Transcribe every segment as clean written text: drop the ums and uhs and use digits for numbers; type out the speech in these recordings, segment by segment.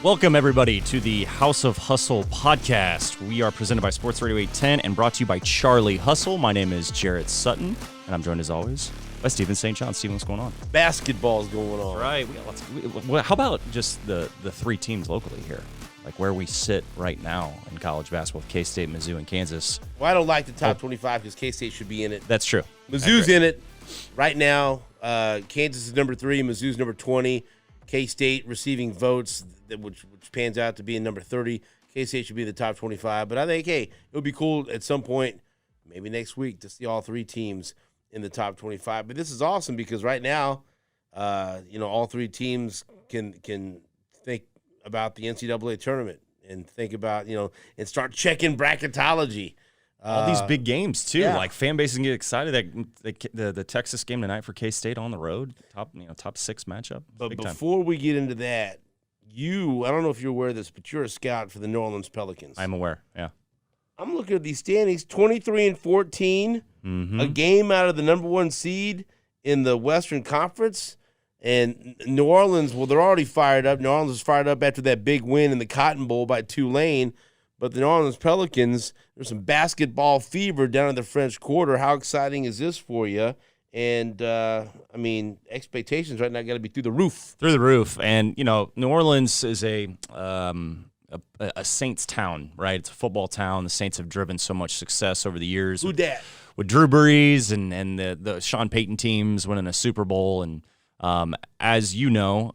Welcome, everybody, to the House of Hustle podcast. We are presented by Sports Radio 810 and brought to you by Charlie Hustle. My name is Jarrett Sutton, and I'm joined, as always, by Stephen St. John. Stephen, what's going on? Basketball's going on. Right. We got lots how about just the three teams locally here? Like where we sit right now in college basketball with K-State, Mizzou, and Kansas. Well, I don't like the top 25 because K-State should be in it. That's true. Mizzou's in it right now. Kansas is number 3. Mizzou's number 20. K-State receiving votes, which pans out to be in number 30. K-State should be in the top 25. But I think, hey, it would be cool at some point, maybe next week, to see all three teams in the top 25. But this is awesome because right now, all three teams can think about the NCAA tournament and think about, and start checking bracketology. All these big games, too. Yeah. Like, fan bases can get excited. The Texas game tonight for K-State on the road, top 6 matchup. But before we get into that, I don't know if you're aware of this, but you're a scout for the Orleans Pelicans. I'm aware, yeah. I'm looking at these standings, 23-14, a game out of the number 1 seed in the Western Conference. And New Orleans, well, they're already fired up. New Orleans was fired up after that big win in the Cotton Bowl by Tulane. But the New Orleans Pelicans, there's some basketball fever down in the French Quarter. How exciting is this for you? And, expectations right now got to be through the roof. Through the roof. And, New Orleans is a Saints town, right? It's a football town. The Saints have driven so much success over the years. Who dat? With Drew Brees and the Sean Payton teams winning a Super Bowl. And as you know,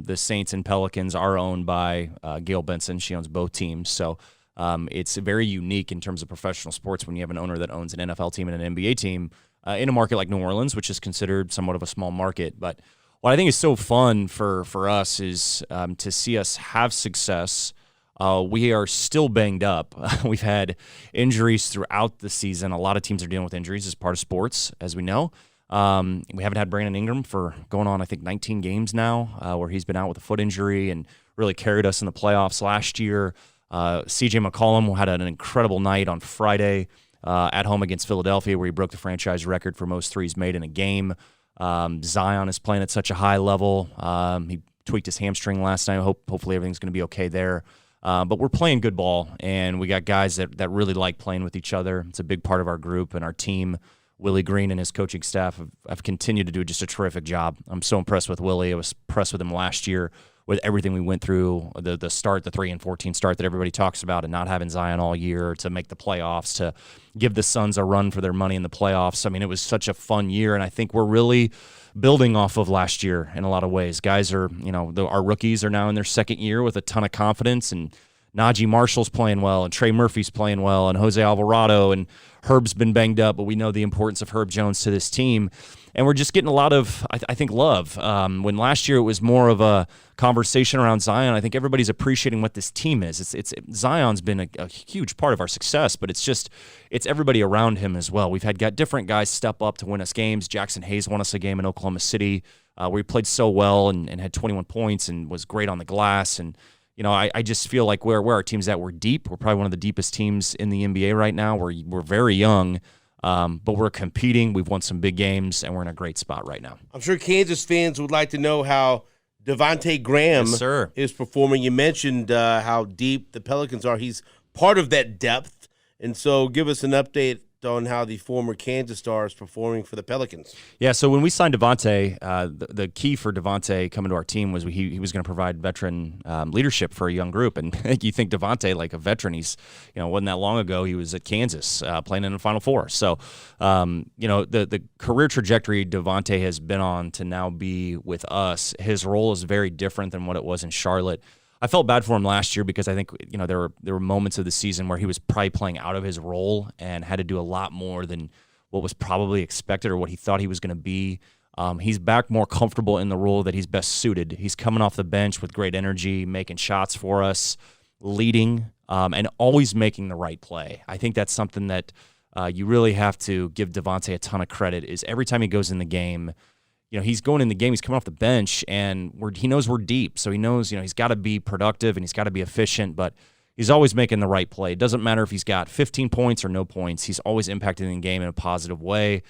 the Saints and Pelicans are owned by Gail Benson. She owns both teams. So it's very unique in terms of professional sports when you have an owner that owns an NFL team and an NBA team in a market like New Orleans, which is considered somewhat of a small market. But what I think is so fun for us is to see us have success. We are still banged up. We've had injuries throughout the season. A lot of teams are dealing with injuries as part of sports, as we know. We haven't had Brandon Ingram for going on, I think, 19 games now, where he's been out with a foot injury and really carried us in the playoffs last year. C.J. McCollum had an incredible night on Friday at home against Philadelphia, where he broke the franchise record for most threes made in a game. Zion is playing at such a high level. He tweaked his hamstring last night. Hopefully everything's going to be okay there. But we're playing good ball, and we got guys that really like playing with each other. It's a big part of our group and our team. Willie Green and his coaching staff have continued to do just a terrific job. I'm so impressed with Willie. I was impressed with him last year with everything we went through, the 3-14 start that everybody talks about, and not having Zion all year to make the playoffs, to give the Suns a run for their money in the playoffs. I mean, it was such a fun year, and I think we're really building off of last year in a lot of ways. Guys are, our rookies are now in their second year with a ton of confidence, and Najee Marshall's playing well, and Trey Murphy's playing well, and Jose Alvarado, and Herb's been banged up, but we know the importance of Herb Jones to this team. And we're just getting a lot of, I think, love. When last year it was more of a conversation around Zion, I think everybody's appreciating what this team is. It's Zion's been a huge part of our success, but it's everybody around him as well. We've had different guys step up to win us games. Jackson Hayes won us a game in Oklahoma City where he played so well and had 21 points and was great on the glass. And I just feel like where our team's at, we're deep. We're probably one of the deepest teams in the NBA right now. We're very young. But we're competing. We've won some big games, and we're in a great spot right now. I'm sure Kansas fans would like to know how Devontae Graham is performing. You mentioned how deep the Pelicans are. He's part of that depth. And so give us an update on how the former Kansas star is performing for the Pelicans. Yeah, so when we signed Devontae, the key for Devontae coming to our team was he was going to provide veteran leadership for a young group. And you think Devontae, like a veteran, he's, wasn't that long ago, he was at Kansas playing in the Final Four. So, the career trajectory Devontae has been on to now be with us, his role is very different than what it was in Charlotte. I felt bad for him last year because I think there were moments of the season where he was probably playing out of his role and had to do a lot more than what was probably expected or what he thought he was going to be. He's back more comfortable in the role that he's best suited. He's coming off the bench with great energy, making shots for us, leading, and always making the right play. I think that's something that you really have to give Devontae a ton of credit. Is every time he goes in the game, he's going in the game, he's coming off the bench, and he knows we're deep. So he knows, he's got to be productive and he's got to be efficient, but he's always making the right play. It doesn't matter if he's got 15 points or no points. He's always impacting the game in a positive way.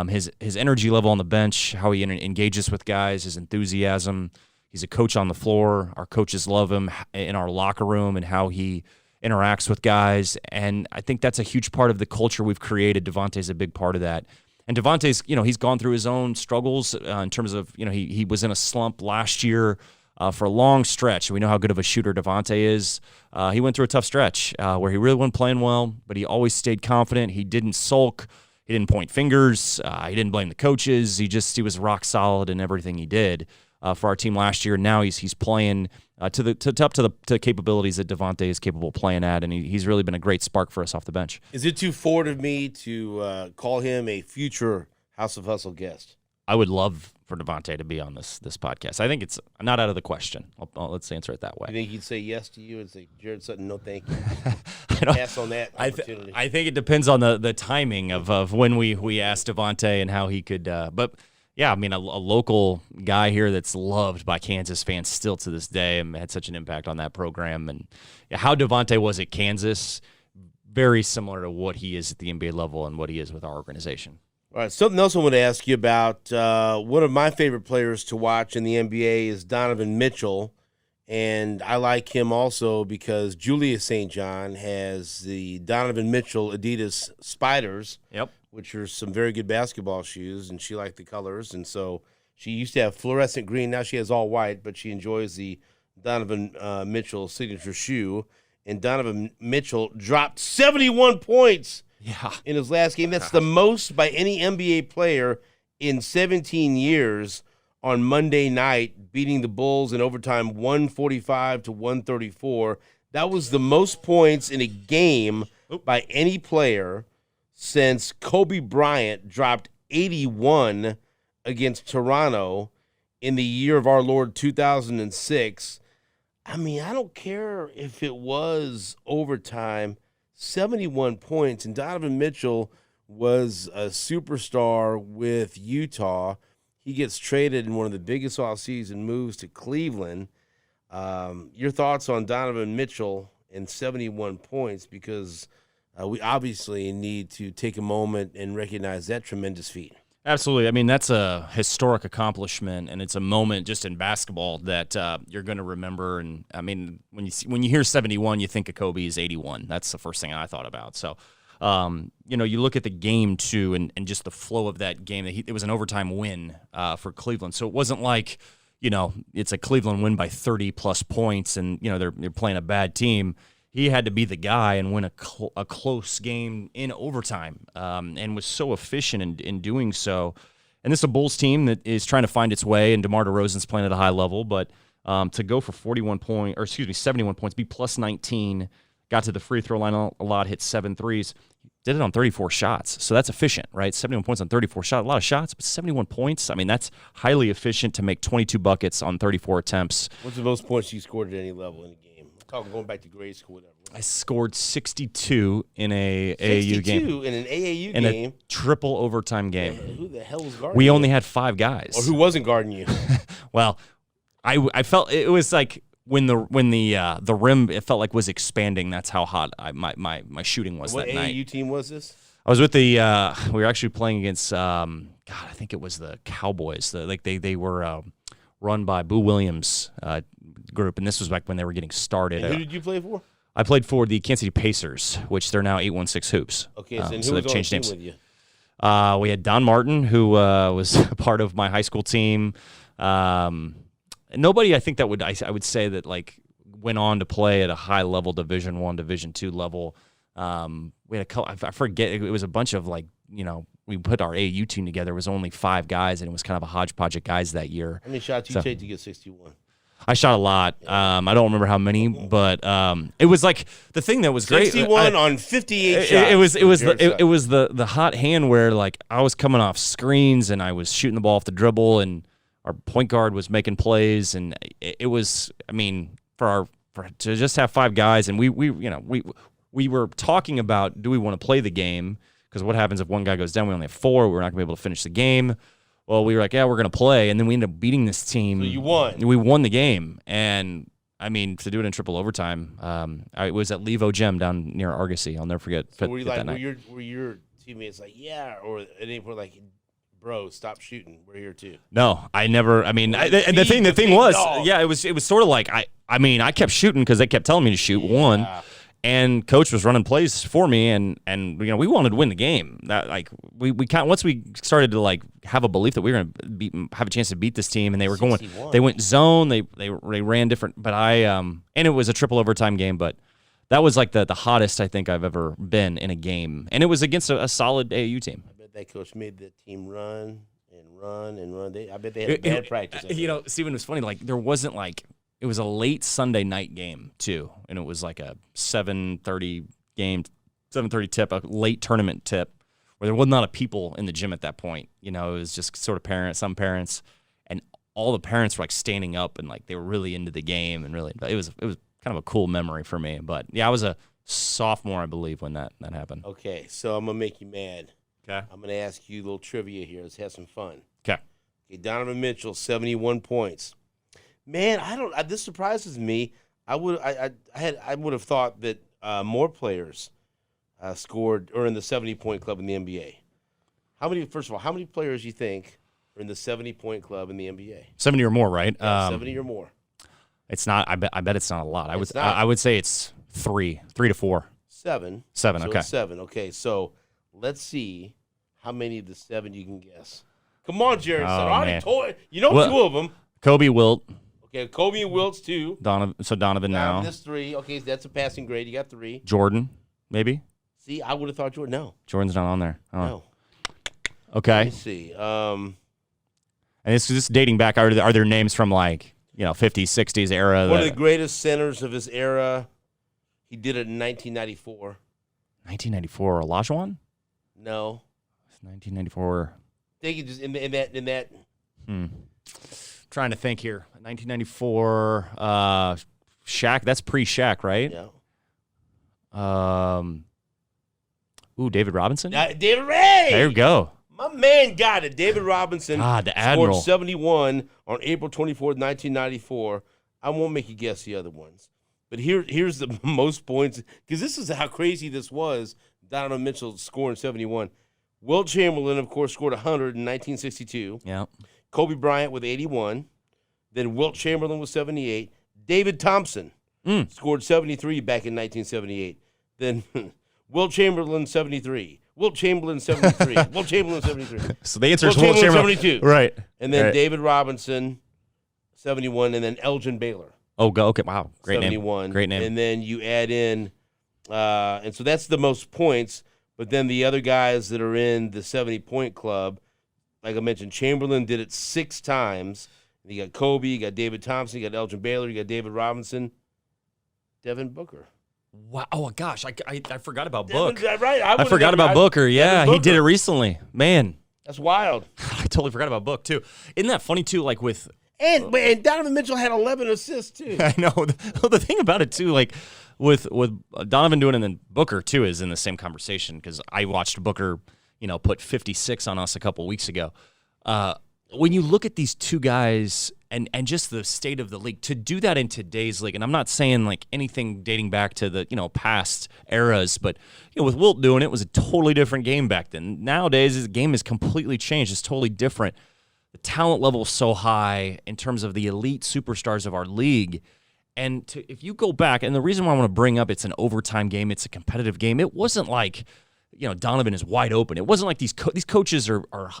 His energy level on the bench, how he engages with guys, his enthusiasm. He's a coach on the floor. Our coaches love him in our locker room and how he interacts with guys. And I think that's a huge part of the culture we've created. Devontae's a big part of that. And Devontae's, he's gone through his own struggles in terms of, he was in a slump last year for a long stretch. We know how good of a shooter Devontae is. He went through a tough stretch where he really wasn't playing well, but he always stayed confident. He didn't sulk. He didn't point fingers. He didn't blame the coaches. He was rock solid in everything he did for our team last year. Now he's playing up to the capabilities that Devontae is capable of playing at, and he's really been a great spark for us off the bench. Is it too forward of me to call him a future House of Hustle guest? I would love for Devontae to be on this podcast. I think it's not out of the question. Let's answer it that way. You think he'd say yes to you and say, Jarrett Sutton, no thank you? Pass on that opportunity. I think it depends on the timing of when we asked Devontae and how he could. But yeah, I mean, a local guy here that's loved by Kansas fans still to this day and had such an impact on that program. And how Devontae was at Kansas, very similar to what he is at the NBA level and what he is with our organization. All right, something else I want to ask you about. One of my favorite players to watch in the NBA is Donovan Mitchell, and I like him also because Julia St. John has the Donovan Mitchell Adidas Spiders, which are some very good basketball shoes, and she liked the colors, and so she used to have fluorescent green. Now she has all white, but she enjoys the Donovan Mitchell signature shoe, and Donovan Mitchell dropped 71 points in his last game. That's the most by any NBA player in 17 years on Monday night, beating the Bulls in overtime 145-134. That was the most points in a game by any player since Kobe Bryant dropped 81 against Toronto in the year of our Lord 2006. I mean, I don't care if it was overtime. 71 points, and Donovan Mitchell was a superstar with Utah. He gets traded in one of the biggest offseason moves to Cleveland. Your thoughts on Donovan Mitchell and 71 points, because we obviously need to take a moment and recognize that tremendous feat. Absolutely. I mean, that's a historic accomplishment, and it's a moment just in basketball that you're going to remember. And, I mean, when you hear 71, you think of Kobe's 81. That's the first thing I thought about. So, you look at the game, too, and just the flow of that game. It was an overtime win for Cleveland. So it wasn't like, it's a Cleveland win by 30-plus points and, they're playing a bad team. He had to be the guy and win a close game in overtime, and was so efficient in doing so. And this is a Bulls team that is trying to find its way, and DeMar DeRozan's playing at a high level. But to go for 71 points, be plus 19, got to the free throw line a lot, hit 7 threes, did it on 34 shots. So that's efficient, right? 71 points on 34 shots, a lot of shots, but 71 points. I mean, that's highly efficient to make 22 buckets on 34 attempts. What's the most points you scored at any level in a game? Going back to grade school, whatever. I scored 62 in a AAU game. 62 in an AAU game? In a triple overtime game. Who the hell was guarding We you? only had 5 guys. Or who wasn't guarding you? Well, I felt it was like when the rim, it felt like was expanding. That's how hot my shooting was that night. What AAU team was this? I was with we were actually playing against I think it was the Cowboys. They were run by Boo Williams group, and this was back when they were getting started. And who did you play for? I played for the Kansas City Pacers, which they're now 816 Hoops. Okay, so who was changed names with you? We had Don Martin, who was a part of my high school team. Nobody, I think that I would say that went on to play at a high level, Division I, Division II level. We had I forget, it was a bunch of we put our AAU team together. It was only 5 guys, and it was kind of a hodgepodge of guys that year. How many shots did you take to get 61? I shot a lot. I don't remember how many, but it was the thing that was great. 61 on 58 shots. It was the hot hand where I was coming off screens and I was shooting the ball off the dribble, and our point guard was making plays, and it was, I mean, to just have 5 guys, and we were talking about, do we want to play the game? Because what happens if one guy goes down? We only have 4. We're not going to be able to finish the game. Well, we were like, yeah, we're going to play. And then we ended up beating this team. So you won. We won the game. And, I mean, to do it in triple overtime, I was at Levo Gym down near Argosy. I'll never forget So were that night. Were your teammates like, yeah, or at any point bro, stop shooting. We're here too. No, I never. I mean, and the thing was, yeah, it was sort of like I mean, I kept shooting because they kept telling me to shoot one, and coach was running plays for me, and we wanted to win the game. That we once we started to have a belief that we were going to have a chance to beat this team, and they were 61. They went zone, they ran different, but and it was a triple overtime game, but. That was the hottest I think I've ever been in a game, and it was against a solid AAU team. I bet that coach made the team run and run and run. I bet they had bad practice. Steven, was funny. There wasn't it was a late Sunday night game too, and it was a 7:30 game, 7:30 tip, a late tournament tip, where there was not a people in the gym at that point. It was just sort of some parents, and all the parents were standing up and they were really into the game, and really it was kind of a cool memory for me. But yeah, I was a sophomore, I believe, when that happened. Okay, so I'm gonna make you mad. Okay, I'm gonna ask you a little trivia here. Let's have some fun. Okay, Donovan Mitchell, 71 points. Man, this surprises me. I would have thought that more players scored or in the 70-point club in the NBA. First of all, how many players you think are in the 70-point club in the NBA? 70 or more, right? Yeah, 70 or more. It's not. I bet it's not a lot. I would say it's 3 to 4. 7. So okay. 7. Okay. So let's see how many of the 7 you can guess. Come on, Jarrett. I already told you. Well, 2 of them. Kobe, Wilt. Okay, Kobe and Wilt's 2. Donovan now. That's 3. Okay, so that's a passing grade. You got 3. Jordan, maybe. See, I would have thought Jordan. No. Jordan's not on there. Oh. No. Okay. Let me see. And this is dating back. Are there names from 50s, 60s era? One of the greatest centers of his era. He did it in 1994. 1994, Olajuwon? No. It's 1994. I think it just in that. Trying to think here. 1994. Shaq. That's pre-Shaq, right? Yeah. David Robinson. David Ray. There you go. My man got it. David Robinson the Admiral. scored 71 on April 24th, 1994. I won't make you guess the other ones. But here's the most points, because this is how crazy this was. Donovan Mitchell scoring 71. Wilt Chamberlain, of course, scored 100 in 1962. Yeah. Kobe Bryant with 81. Then Wilt Chamberlain with 78. David Thompson scored 73 back in 1978. Then Wilt Chamberlain, 73. Wilt Chamberlain, 73. Wilt Chamberlain, 73. So the answer is Wilt Chamberlain, 72. Right. And then David Robinson, 71. And then Elgin Baylor. Oh, go. Okay. Wow. Great 71. Name. Great name. And then you add in, and so that's the most points. But then the other guys that are in the 70-point club, like I mentioned, Chamberlain did it 6 times. You got Kobe, you got David Thompson, you got Elgin Baylor, you got David Robinson, Devin Booker. Wow! Oh gosh, I forgot about Book. Right? I forgot about Booker. Yeah, he did it recently. Man, that's wild. I totally forgot about Book too. Isn't that funny too? With and Donovan Mitchell had 11 assists too. I know. The thing about it too, with Donovan doing it, and then Booker too is in the same conversation, because I watched Booker, put 56 on us a couple weeks ago. When you look at these two guys and just the state of the league, to do that in today's league, and I'm not saying anything dating back to the past eras, but with Wilt doing it was a totally different game back then. Nowadays, the game has completely changed. It's totally different. The talent level is so high in terms of the elite superstars of our league. And if you go back, and the reason why I want to bring up it's an overtime game, it's a competitive game. It wasn't Donovan is wide open. It wasn't like these coaches are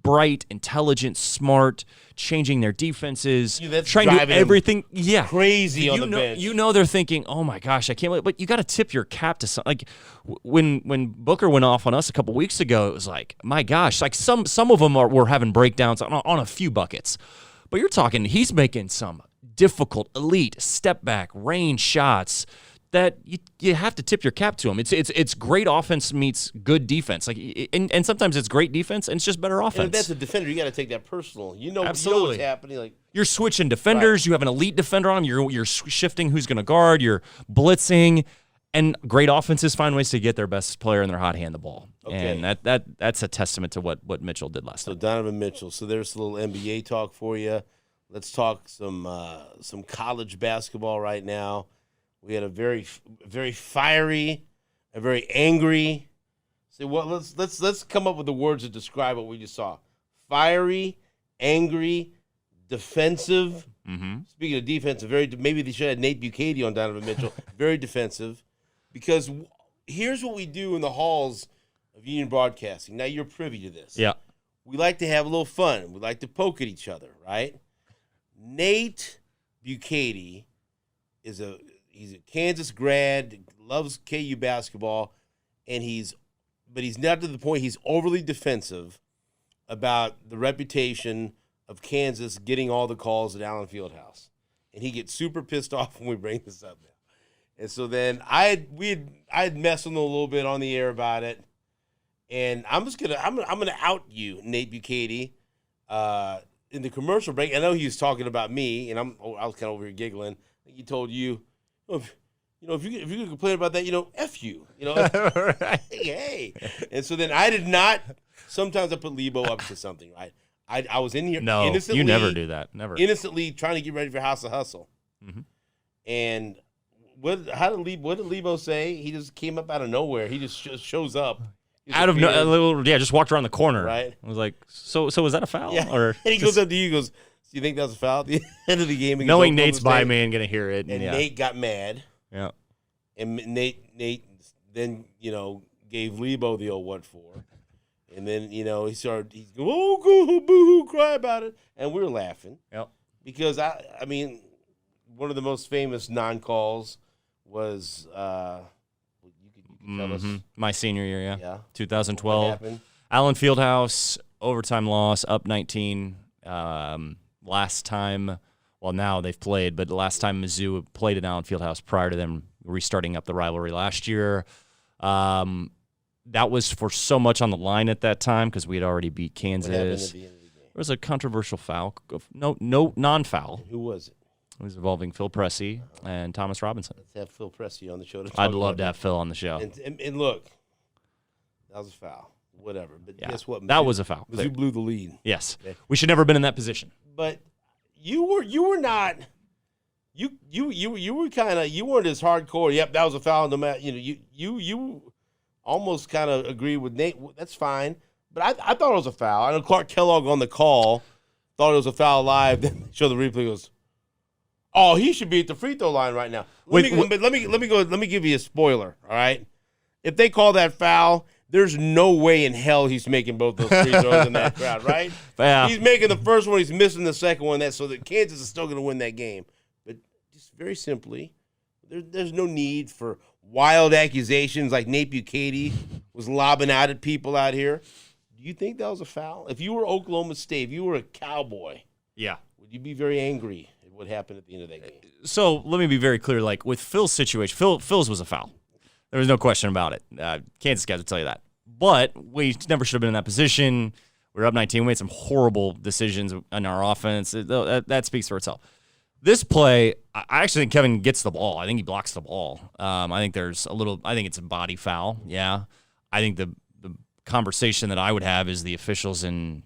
bright, intelligent, smart, changing their defenses, trying to do everything. Yeah, crazy on the bench. They're thinking, "Oh my gosh, I can't wait!" But you got to tip your cap to some. When Booker went off on us a couple weeks ago, it was my gosh, some of them were having breakdowns on a few buckets, but you're talking he's making some difficult, elite step back range shots that you have to tip your cap to him. It's great offense meets good defense. And sometimes it's great defense and it's just better offense. And if that's a defender, you got to take that personal. Absolutely. You know what's happening. You're switching defenders. Right. You have an elite defender on him. You're shifting who's going to guard. You're blitzing. And great offenses find ways to get their best player in their hot hand the ball. Okay. And that's a testament to what Mitchell did last night. So Donovan Mitchell. So there's a little NBA talk for you. Let's talk some college basketball right now. We had a very, very fiery, a very angry See, well, let's come up with the words to describe what we just saw. Fiery, angry, defensive. Mm-hmm. Speaking of defensive, maybe they should have Nate Bukaty on Donovan Mitchell. Very defensive. Because here's what we do in the halls of Union Broadcasting. Now you're privy to this. Yeah. We like to have a little fun. We like to poke at each other, right? Nate Bukaty he's a Kansas grad, loves KU basketball, and he's not to the point he's overly defensive about the reputation of Kansas getting all the calls at Allen Fieldhouse. And he gets super pissed off when we bring this up now. And so then I had messed with him a little bit on the air about it. And I'm gonna out you, Nate Bukaty, in the commercial break. I know he was talking about me, and I was kind of over here giggling. He told you, if you're gonna complain about that, F you, Right. hey. And so then I did not. Sometimes I put Lebo up to something, right? I was in here. No, you never do that. Never. Innocently trying to get ready for House of Hustle. Mm-hmm. And what did Lebo say? He just came up out of nowhere. He just shows up. Just walked around the corner. Right. I was like, so was that a foul? Yeah. Or and he goes up to you, goes, "Do you think that was a foul at the end of the game?" Knowing Nate's by me and gonna hear it, and Nate got mad. Yeah. And Nate then gave Lebo the old what for, and then he's going, "Oh, go boo-hoo, cry about it," and we were laughing. Yep. Because I mean, one of the most famous non-calls was you could tell us. My senior year, Yeah. 2012. What happened? Allen Fieldhouse, overtime loss, up 19. Last time, well, now they've played, but the last time Mizzou played at Allen Fieldhouse prior to them restarting up the rivalry last year, that was for so much on the line at that time because we had already beat Kansas. What happened at the end of the game? There was a controversial foul. No non-foul. Who was it? It was involving Phil Pressey and Thomas Robinson. Let's have Phil Pressey on the show. I'd love to have Phil on the show. And look, that was a foul. Whatever. But guess what? That was a foul. Mizzou blew the lead. Yes. Okay. We should never have been in that position. But you were not. You were kind of, you weren't as hardcore. Yep, that was a foul. No matter, you almost kind of agreed with Nate. That's fine. But I thought it was a foul. I know Clark Kellogg on the call thought it was a foul live. Then show the replay, goes, "Oh, he should be at the free throw line right now." Let me give you a spoiler. All right, if they call that foul, there's no way in hell he's making both those free throws in that crowd, right? Yeah. He's making the first one, he's missing the second one. So that Kansas is still going to win that game. But just very simply, there's no need for wild accusations like Nate Bukaty was lobbing out at people out here. Do you think that was a foul? If you were Oklahoma State, if you were a Cowboy, Yeah. would you be very angry at what happened at the end of that game? So let me be very clear. Like with Phil's situation, Phil's was a foul. There was no question about it. Kansas guys would tell you that. But we never should have been in that position. We were up 19. We made some horrible decisions in our offense. That speaks for itself. This play, I actually think Kevin gets the ball. I think he blocks the ball. I think it's a body foul. Yeah. I think the conversation that I would have is the officials in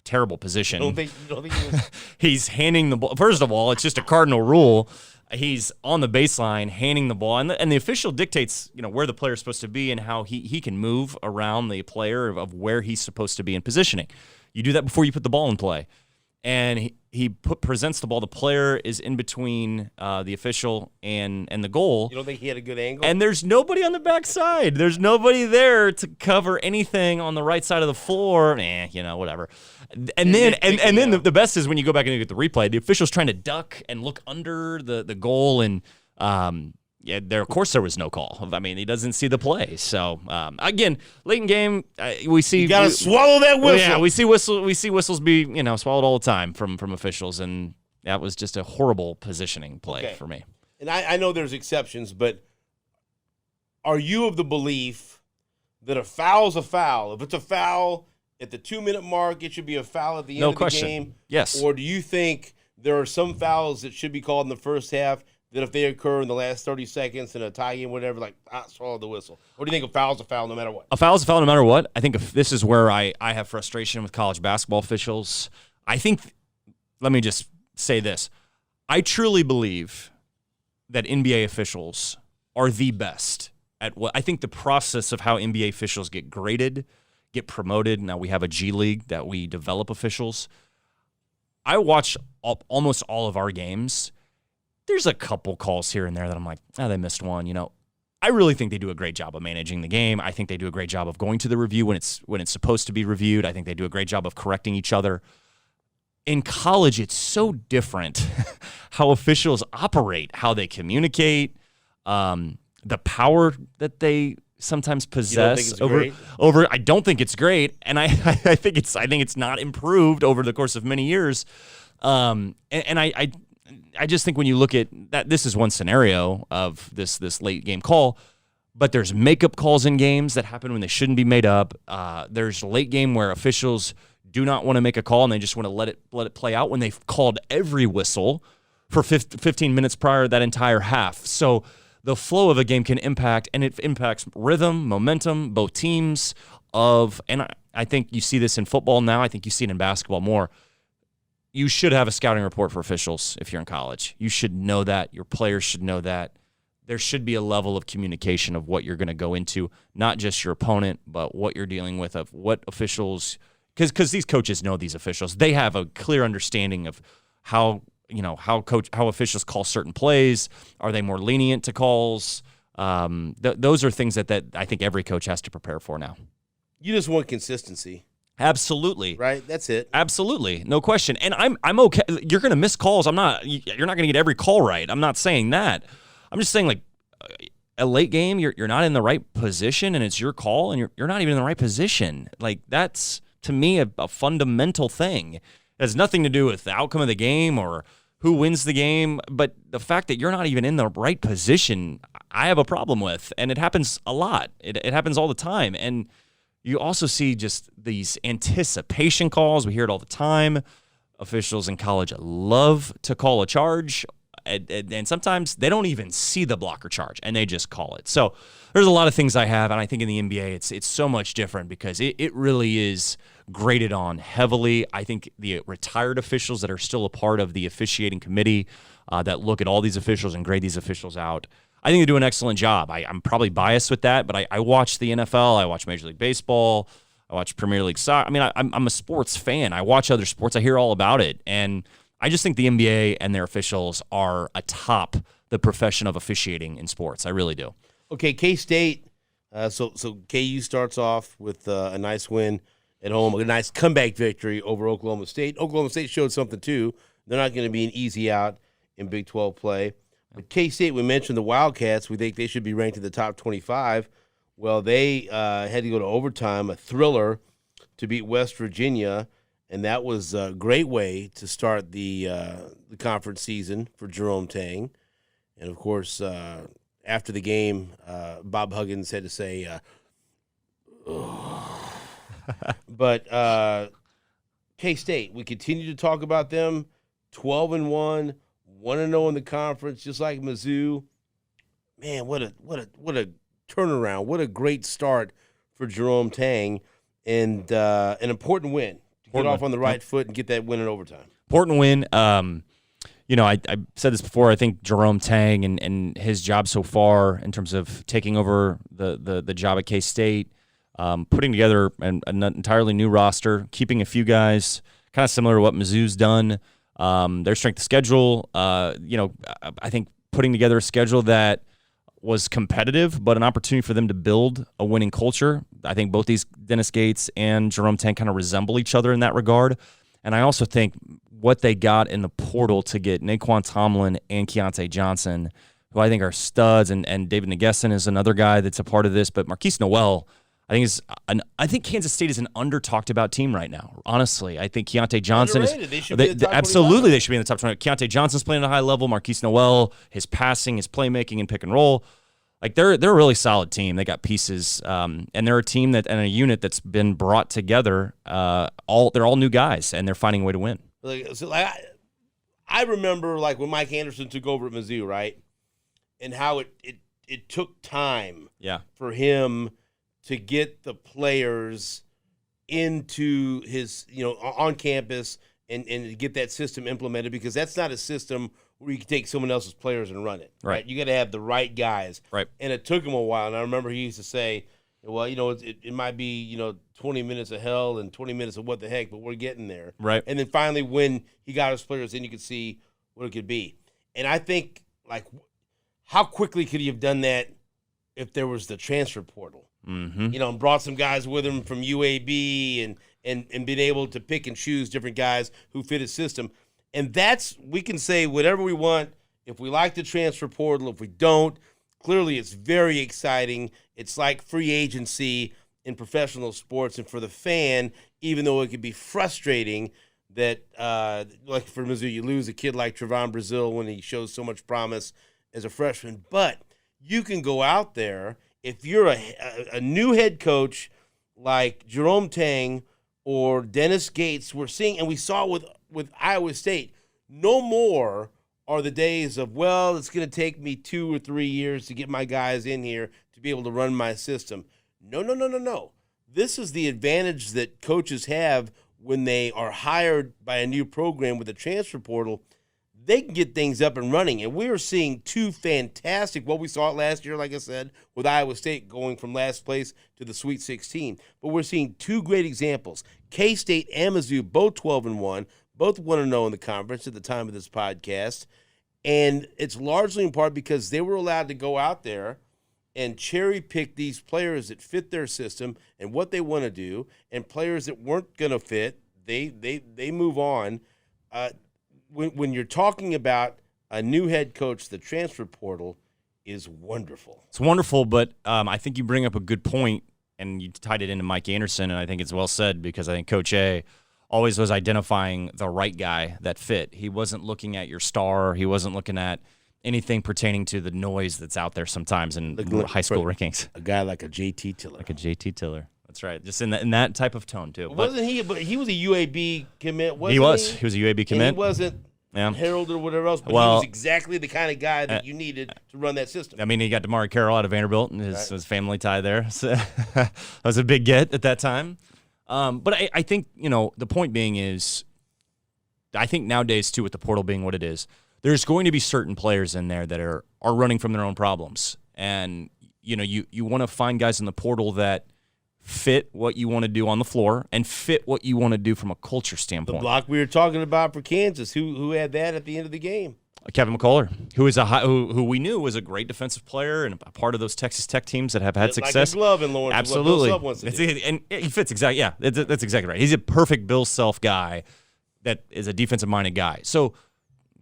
terrible position. You don't think he was? He's handing the ball. First of all, it's just a cardinal rule. He's on the baseline handing the ball, and the official dictates, where the player's supposed to be and how he can move around the player of where he's supposed to be in positioning. You do that before you put the ball in play. And he presents the ball. The player is in between the official and the goal. You don't think he had a good angle? And there's nobody on the backside. There's nobody there to cover anything on the right side of the floor. Whatever. And then the best is when you go back and look at the replay, the official's trying to duck and look under the goal, and of course there was no call. I mean, he doesn't see the play. So again, late in game, we see you gotta swallow that whistle. Yeah, we see whistles be swallowed all the time from officials, and that was just a horrible positioning play for me. And I know there's exceptions, but are you of the belief that a foul's a foul? If it's a foul at the 2-minute mark, it should be a foul at the end of the game? Yes. Or do you think there are some fouls that should be called in the first half that if they occur in the last 30 seconds in a tie game, whatever, swallow the whistle? Or do you think a foul's a foul no matter what? A foul's a foul no matter what. I think this is where I have frustration with college basketball officials. Let me just say this. I truly believe that NBA officials are the best at what I think the process of how NBA officials get graded, get promoted. Now we have a G League that we develop officials. I watch almost all of our games. There's a couple calls here and there that I'm like, they missed one. I really think they do a great job of managing the game. I think they do a great job of going to the review when it's supposed to be reviewed. I think they do a great job of correcting each other. In college, it's so different how officials operate, how they communicate, the power that they sometimes possess over. I don't think it's great, and I think it's not improved over the course of many years. And I just think when you look at that, this is one scenario of this late game call, but there's makeup calls in games that happen when they shouldn't be made up. There's late game where officials do not want to make a call and they just want to let it play out when they've called every whistle for 15 minutes prior to that entire half. So the flow of a game can impact, and it impacts rhythm, momentum, both teams and I think you see this in football now. I think you see it in basketball more. You should have a scouting report for officials if you're in college. You should know that. Your players should know that. There should be a level of communication of what you're going to go into, not just your opponent, but what you're dealing with, of what officials, because these coaches know these officials. They have a clear understanding of how officials call certain plays. Are they more lenient to calls? Those are things that I think every coach has to prepare for now. You just want consistency. Absolutely. Right? That's it. Absolutely. No question. And I'm okay. You're going to miss calls. You're not going to get every call right. I'm not saying that. I'm just saying, like, a late game, you're not in the right position and it's your call and you're not even in the right position. Like, that's, to me, a fundamental thing. It has nothing to do with the outcome of the game or who wins the game, but the fact that you're not even in the right position, I have a problem with. And it happens a lot. It happens all the time. And you also see just these anticipation calls. We hear it all the time. Officials in college love to call a charge, and sometimes they don't even see the blocker charge, and they just call it. So there's a lot of things I have, and I think in the NBA it's so much different because it really is graded on heavily. I think the retired officials that are still a part of the officiating committee that look at all these officials and grade these officials out, I think they do an excellent job. I'm probably biased with that, but I watch the NFL, I watch Major League Baseball, I watch Premier League soccer. I mean, I'm a sports fan. I watch other sports. I hear all about it. And I just think the NBA and their officials are atop the profession of officiating in sports. I really do. Okay, K-State. So KU starts off with a nice win at home, a nice comeback victory over Oklahoma State. Oklahoma State showed something, too. They're not going to be an easy out in Big 12 play. But K-State, we mentioned the Wildcats. We think they should be ranked in the top 25. Well, they had to go to overtime, a thriller, to beat West Virginia, and that was a great way to start the conference season for Jerome Tang. And, of course, after the game, Bob Huggins had to say, But K-State, we continue to talk about them, 12-1. 1-0 in the conference, just like Mizzou. Man, what a turnaround! What a great start for Jerome Tang, and an important win to get off on the right foot and get that win in overtime. Important win. I said this before. I think Jerome Tang and his job so far in terms of taking over the job at K-State, putting together an entirely new roster, keeping a few guys kind of similar to what Mizzou's done. Their strength of schedule, I think putting together a schedule that was competitive, but an opportunity for them to build a winning culture. I think both these Dennis Gates and Jerome Tang kind of resemble each other in that regard. And I also think what they got in the portal to get Naquan Tomlin and Keontae Johnson, who I think are studs, and David Nagesson is another guy that's a part of this, but Marquise Noel, I think Kansas State is an under-talked about team right now. Honestly, I think Keontae Johnson is they should be in the top absolutely 25. They should be in the top 20. Keontae Johnson's playing at a high level. Marquise Noel, his passing, his playmaking, and pick and roll, like they're a really solid team. They got pieces, and they're a team and a unit that's been brought together. They're all new guys, and they're finding a way to win. I remember like when Mike Anderson took over at Mizzou, right, and how it took time, for him to get the players into his, on campus and get that system implemented, because that's not a system where you can take someone else's players and run it. Right. You got to have the right guys. Right. And it took him a while. And I remember he used to say, well, it might be, 20 minutes of hell and 20 minutes of what the heck, but we're getting there. Right. And then finally, when he got his players in, you could see what it could be. And I think, how quickly could he have done that if there was the transfer portal? Mm-hmm. And brought some guys with him from UAB and been able to pick and choose different guys who fit his system. And we can say whatever we want. If we like the transfer portal, if we don't, clearly it's very exciting. It's like free agency in professional sports. And for the fan, even though it could be frustrating that, like for Mizzou, you lose a kid like Trevon Brazile when he shows so much promise as a freshman. But you can go out there, if you're a new head coach like Jerome Tang or Dennis Gates, we're seeing, and we saw with Iowa State, no more are the days of, well, it's going to take me 2 or 3 years to get my guys in here to be able to run my system. No. This is the advantage that coaches have when they are hired by a new program with a transfer portal. They can get things up and running. And we are seeing two fantastic, we saw it last year, like I said, with Iowa State going from last place to the Sweet 16. But we're seeing two great examples. K-State and Mizzou, both 12-1, both 1-0 in the conference at the time of this podcast. And it's largely in part because they were allowed to go out there and cherry pick these players that fit their system and what they want to do, and players that weren't going to fit, they move on. When you're talking about a new head coach, the transfer portal is wonderful. It's wonderful, but I think you bring up a good point, and you tied it into Mike Anderson, and I think it's well said, because I think Coach A always was identifying the right guy that fit. He wasn't looking at your star. He wasn't looking at anything pertaining to the noise that's out there sometimes in high school rankings. A guy like a JT Tiller. Like a JT Tiller. That's right. Just in that type of tone, too. Wasn't he? But he was a UAB commit, wasn't he? He was. He was a UAB commit. And he wasn't heralded or whatever else, but he was exactly the kind of guy that you needed to run that system. I mean, he got Damari Carroll out of Vanderbilt, and his family tie there. So that was a big get at that time. But I think, the point being is, I think nowadays, too, with the portal being what it is, there's going to be certain players in there that are running from their own problems. And, you want to find guys in the portal that fit what you want to do on the floor and fit what you want to do from a culture standpoint. The block we were talking about for Kansas, who had that at the end of the game? Kevin McCullough, who is who we knew was a great defensive player and a part of those Texas Tech teams that have had success. Like a glove in Lawrence. Absolutely. Bill Self wants to do. And he fits exactly. Yeah, that's exactly right. He's a perfect Bill Self guy that is a defensive-minded guy. So,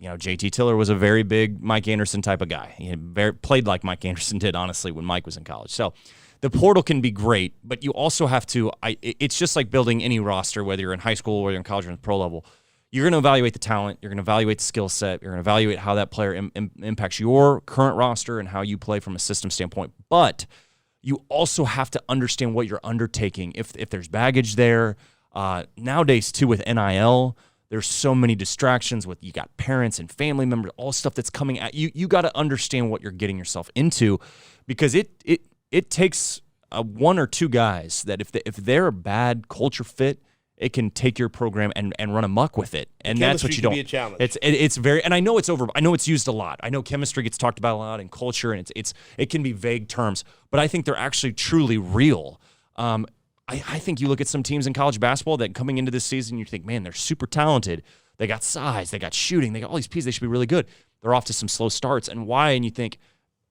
JT Tiller was a very big Mike Anderson type of guy. He played like Mike Anderson did, honestly, when Mike was in college. So the portal can be great, but you also have to it's just like building any roster, whether you're in high school or you're in college or in the pro level. You're going to evaluate the talent. You're going to evaluate the skill set. You're going to evaluate how that player impacts your current roster and how you play from a system standpoint. But you also have to understand what you're undertaking. If there's baggage there, nowadays too with NIL, there's so many distractions with you got parents and family members, all stuff that's coming at you. You got to understand what you're getting yourself into, because it takes one or two guys that if they're a bad culture fit, it can take your program and run amok with it, and that's what you don't. Be a challenge. It's very, and I know it's used a lot. I know chemistry gets talked about a lot, and culture, and it can be vague terms, but I think they're actually truly real. I think you look at some teams in college basketball that coming into this season, you think, man, they're super talented. They got size, they got shooting, they got all these pieces. They should be really good. They're off to some slow starts, and why? And you think,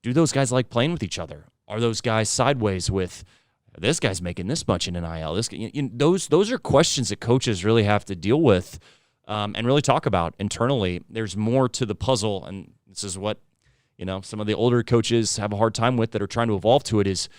do those guys like playing with each other? Are those guys sideways with? This guy's making this much in NIL. Those are questions that coaches really have to deal with and really talk about internally. There's more to the puzzle, and this is what some of the older coaches have a hard time with that are trying to evolve to it.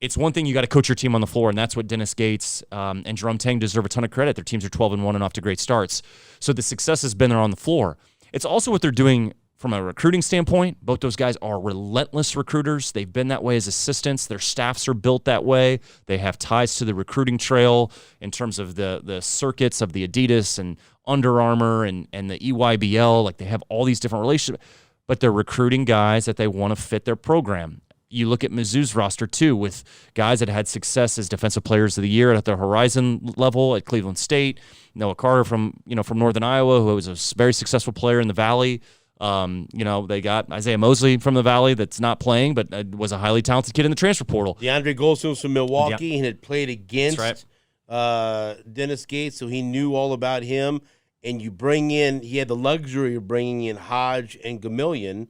It's one thing you got to coach your team on the floor, and that's what Dennis Gates and Jerome Tang deserve a ton of credit. Their teams are 12-1 and off to great starts, so the success has been there on the floor. It's also what they're doing from a recruiting standpoint. Both those guys are relentless recruiters. They've been that way as assistants. Their staffs are built that way. They have ties to the recruiting trail in terms of the circuits of the Adidas and Under Armour and the EYBL. Like, they have all these different relationships, but they're recruiting guys that they want to fit their program. you look at Mizzou's roster too, with guys that had success as defensive players of the year at the Horizon level at Cleveland State. Noah Carter from Northern Iowa, who was a very successful player in the Valley. They got Isaiah Mosley from the Valley that's not playing, but was a highly talented kid in the transfer portal. DeAndre Golson was from Milwaukee and had played against Dennis Gates, so he knew all about him. And he had the luxury of bringing in Hodge and Gamillion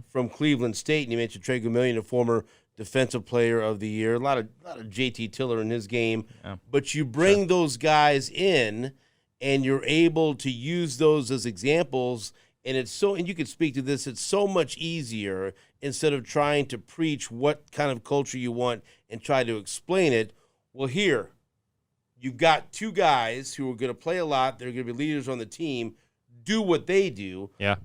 from Cleveland State. And you mentioned Trey Gamillion, a former defensive player of the year. A lot of JT Tiller in his game. Yeah. But you bring those guys in, and you're able to use those as examples. And and you can speak to this, it's so much easier instead of trying to preach what kind of culture you want and try to explain it. Well, here, you've got two guys who are going to play a lot. They're going to be leaders on the team. Do what they do. Yeah.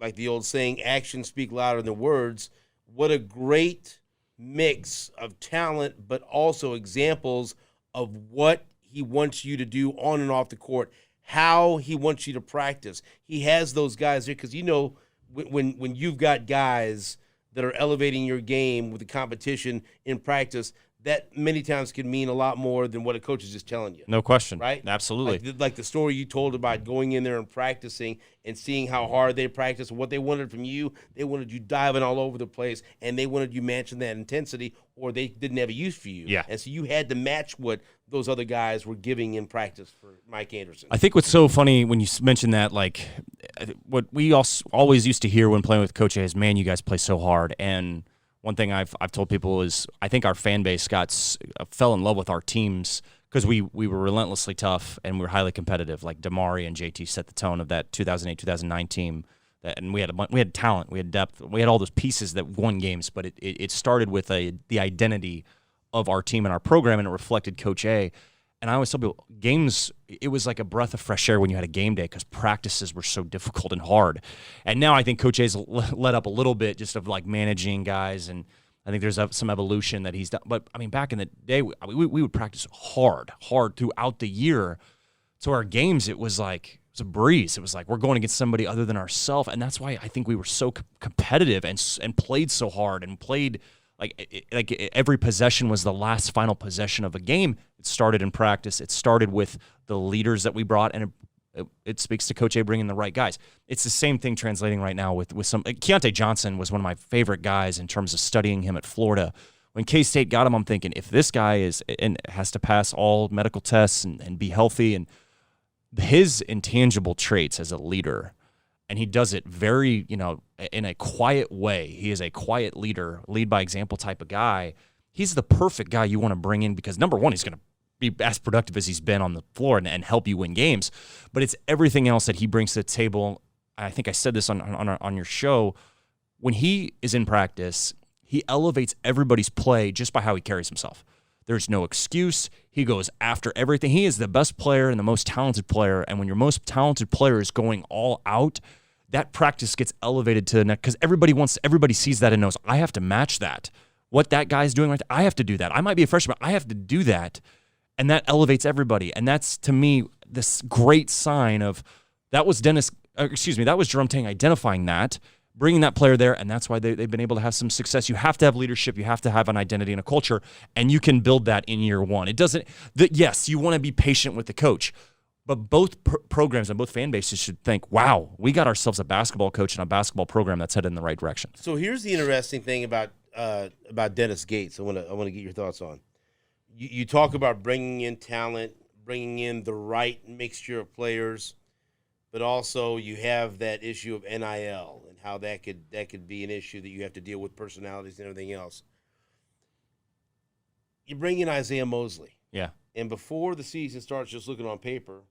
Like the old saying, actions speak louder than words. What a great mix of talent, but also examples of what he wants you to do on and off the court, how he wants you to practice. He has those guys there because, when you've got guys that are elevating your game with the competition in practice, that many times can mean a lot more than what a coach is just telling you. No question. Right? Absolutely. Like the story you told about going in there and practicing and seeing how hard they practice and what they wanted from you. They wanted you diving all over the place, and they wanted you matching that intensity, or they didn't have a use for you. Yeah. And so you had to match what those other guys were giving in practice for Mike Anderson. I think what's so funny when you mention that, like, what we always used to hear when playing with Coach A is, man, you guys play so hard. And one thing I've told people is I think our fan base fell in love with our teams because we were relentlessly tough and we were highly competitive. Like Damari and JT set the tone of that 2008-2009 team. And we had talent, we had depth, we had all those pieces that won games. But it started with the identity of our team and our program, and it reflected Coach A. And I always tell people, games, it was like a breath of fresh air when you had a game day because practices were so difficult and hard. And now I think Coach A's let up a little bit just of like managing guys, and I think there's some evolution that he's done. But, I mean, back in the day, we would practice hard throughout the year. So our games, it was a breeze. It was like we're going against somebody other than ourselves, and that's why I think we were so competitive and played so hard and played – like every possession was the last final possession of a game. It started in practice. It started with the leaders that we brought, and it speaks to Coach A bringing the right guys. It's the same thing translating right now with some. Keontae Johnson was one of my favorite guys in terms of studying him at Florida. When K-State got him, I'm thinking, if this guy has to pass all medical tests and be healthy, and his intangible traits as a leader, and he does it very, in a quiet way. He is a quiet leader, lead by example type of guy. He's the perfect guy you want to bring in because, number one, he's going to be as productive as he's been on the floor and help you win games. But it's everything else that he brings to the table. I think I said this on your show. When he is in practice, he elevates everybody's play just by how he carries himself. There's no excuse. He goes after everything. He is the best player and the most talented player. And when your most talented player is going all out, that practice gets elevated to the next because everybody sees that and knows I have to match that. What that guy's doing right, I have to do that. I might be a freshman, but I have to do that, and that elevates everybody. And that's, to me, this great sign of that was Jerome Tang identifying that, bringing that player there, and that's why they've been able to have some success. You have to have leadership, you have to have an identity and a culture, and you can build that in year one. Yes, you want to be patient with the coach. But both programs and both fan bases should think, wow, we got ourselves a basketball coach and a basketball program that's headed in the right direction. So here's the interesting thing about Dennis Gates. I want to get your thoughts on. You talk about bringing in talent, bringing in the right mixture of players, but also you have that issue of NIL and how that could be an issue that you have to deal with, personalities and everything else. You bring in Isaiah Mosley. Yeah. And before the season starts, just looking on paper,